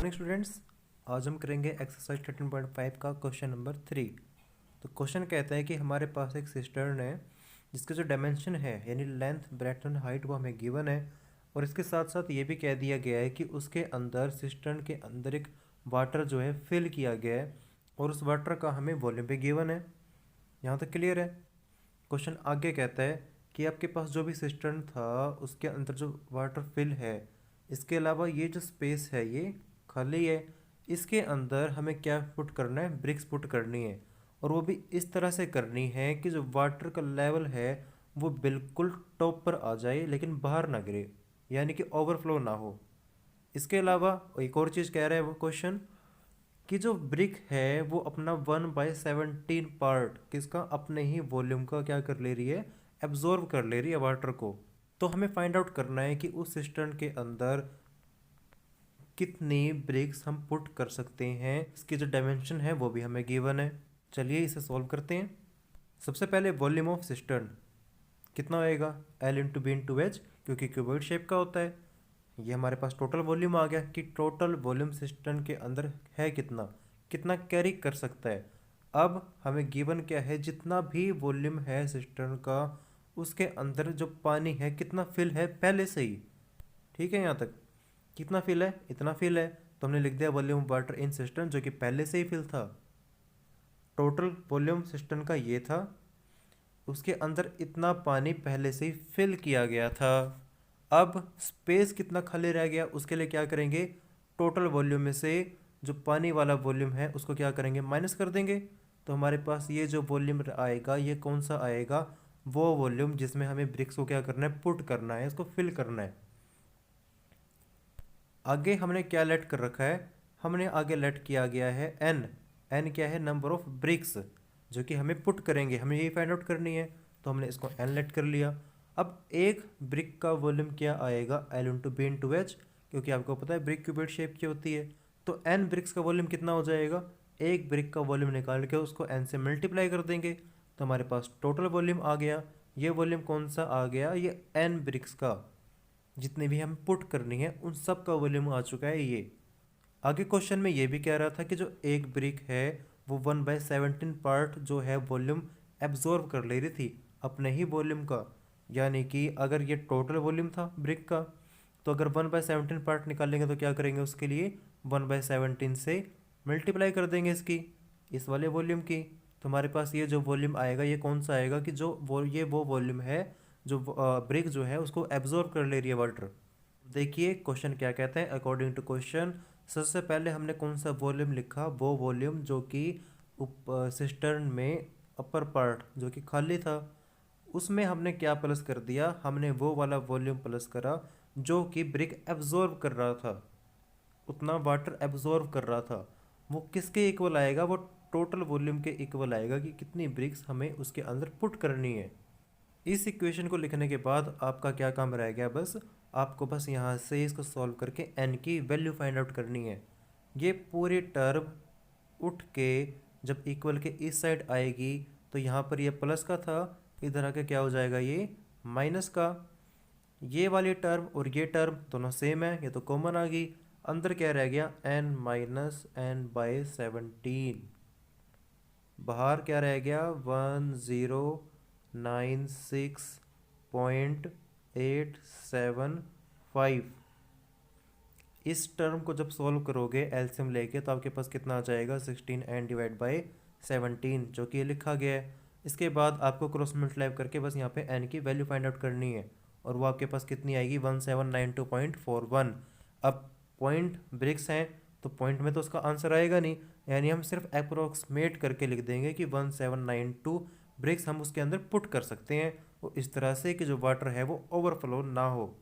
Morning students. आज हम करेंगे एक्सरसाइज 13.5 का क्वेश्चन नंबर 3। तो क्वेश्चन कहता है कि हमारे पास एक सिस्टर्न है जिसके जो डायमेंशन है यानी लेंथ ब्रेड्थ एंड हाइट वो हमें गिवन है, और इसके साथ साथ ये भी कह दिया गया है कि उसके अंदर सिस्टर्न के अंदर एक वाटर जो है फिल किया गया है और उस वाटर का हमें वॉल्यूम भी गिवन है। यहाँ तक क्लियर है। क्वेश्चन आगे कहता है कि आपके पास जो भी सिस्टर्न था उसके अंदर जो वाटर फिल है, इसके अलावा ये जो स्पेस है ये खाली है, इसके अंदर हमें क्या पुट करना है, ब्रिक्स पुट करनी है। और वो भी इस तरह से करनी है कि जो वाटर का लेवल है वो बिल्कुल टॉप पर आ जाए लेकिन बाहर ना गिरे, यानी कि ओवरफ्लो ना हो। इसके अलावा एक और चीज़ कह रहा है वो क्वेश्चन कि जो ब्रिक है वो अपना 1/17 पार्ट किसका, अपने ही वॉल्यूम का क्या कर ले रही है, एब्जॉर्व कर ले रही है वाटर को। तो हमें फाइंड आउट करना है कि उस सिस्टम के अंदर कितनी ब्रिक्स हम पुट कर सकते हैं। इसकी जो डायमेंशन है वो भी हमें गिवन है। चलिए इसे सॉल्व करते हैं। सबसे पहले वॉल्यूम ऑफ सिस्टर्न कितना होएगा, L into B into H, क्योंकि क्यूबॉइड शेप का होता है। ये हमारे पास टोटल वॉल्यूम आ गया कि टोटल वॉल्यूम सिस्टम के अंदर है कितना, कितना कैरी कर सकता है। अब हमें गिवन क्या है, जितना भी वॉल्यूम है सिस्टम का उसके अंदर जो पानी है कितना फिल है पहले से ही। ठीक है, यहाँ तक कितना फिल है, इतना फिल है, तो हमने लिख दिया वॉल्यूम वाटर इन सिस्टम जो कि पहले से ही फिल था। टोटल वॉल्यूम सिस्टम का ये था, उसके अंदर इतना पानी पहले से ही फिल किया गया था। अब स्पेस कितना खाली रह गया, उसके लिए क्या करेंगे, टोटल वॉल्यूम में से जो पानी वाला वॉल्यूम है उसको क्या करेंगे, माइनस कर देंगे। तो हमारे पास ये जो वॉल्यूम आएगा ये कौन सा आएगा, वो वॉल्यूम जिसमें हमें ब्रिक्स को क्या करना है, पुट करना है, इसको फिल करना है। आगे हमने क्या लेट कर रखा है, हमने आगे लेट किया गया है एन। एन क्या है, नंबर ऑफ ब्रिक्स जो कि हमें पुट करेंगे, हमें यही फाइंड आउट करनी है, तो हमने इसको एन लेट कर लिया। अब एक ब्रिक का वॉल्यूम क्या आएगा, L into B into H, क्योंकि आपको पता है ब्रिक क्यूबिड शेप की होती है। तो एन ब्रिक्स का वॉल्यूम कितना हो जाएगा, एक ब्रिक का वॉल्यूम निकाल के उसको एन से मल्टीप्लाई कर देंगे तो हमारे पास टोटल वॉल्यूम आ गया। ये वॉल्यूम कौन सा आ गया, ये एन ब्रिक्स का, जितने भी हम पुट करनी है उन सब का वॉल्यूम आ चुका है ये। आगे क्वेश्चन में ये भी कह रहा था कि जो एक ब्रिक है वो 1/17 पार्ट जो है वॉल्यूम एब्जॉर्व कर ले रही थी अपने ही वॉल्यूम का। यानी कि अगर ये टोटल वॉल्यूम था ब्रिक का, तो अगर 1/17 पार्ट निकालेंगे तो क्या करेंगे, उसके लिए 1/17 से मल्टीप्लाई कर देंगे इसकी, इस वाले वॉल्यूम की। तो हमारे पास ये जो वॉल्यूम आएगा ये कौन सा आएगा कि जो वो वॉल्यूम है जो ब्रिक जो है उसको एब्जॉर्व कर ले रही है वाटर। देखिए क्वेश्चन क्या कहता है, अकॉर्डिंग टू क्वेश्चन सबसे पहले हमने कौन सा वॉल्यूम लिखा, वो वॉल्यूम जो कि सिस्टर्न में अपर पार्ट जो कि खाली था उसमें हमने क्या प्लस कर दिया, हमने वो वाला वॉल्यूम प्लस करा जो कि ब्रिक एब्जॉर्व कर रहा था, उतना वाटर एब्जॉर्व कर रहा था। वो किसके इक्वल आएगा, वो टोटल वॉल्यूम के इक्वल आएगा कि कितनी ब्रिक्स हमें उसके अंदर पुट करनी है। इस इक्वेशन को लिखने के बाद आपका क्या काम रह गया, बस आपको बस यहाँ से इसको सॉल्व करके n की वैल्यू फाइंड आउट करनी है। ये पूरी टर्म उठ के जब इक्वल के इस साइड आएगी तो यहाँ पर ये प्लस का था, इधर आके क्या हो जाएगा, ये माइनस का। ये वाली टर्म और ये टर्म दोनों सेम है, ये तो कॉमन आ गई। अंदर क्या रह गया, n माइनस n/17, बाहर क्या रह गया, 1096.875। इस टर्म को जब सॉल्व करोगे एलसीएम लेके तो आपके पास कितना आ जाएगा, 16n/17 जो कि ये लिखा गया है। इसके बाद आपको क्रॉस मल्टीप्लाई करके बस यहाँ पे n की वैल्यू फाइंड आउट करनी है और वो आपके पास कितनी आएगी, 1792.41। अब पॉइंट ब्रिक्स हैं तो पॉइंट में तो उसका आंसर आएगा नहीं, यानी हम सिर्फ अप्रोक्सीमेट करके लिख देंगे कि 1792 ब्रिक्स हम उसके अंदर पुट कर सकते हैं, वो इस तरह से कि जो वाटर है वो ओवरफ्लो ना हो।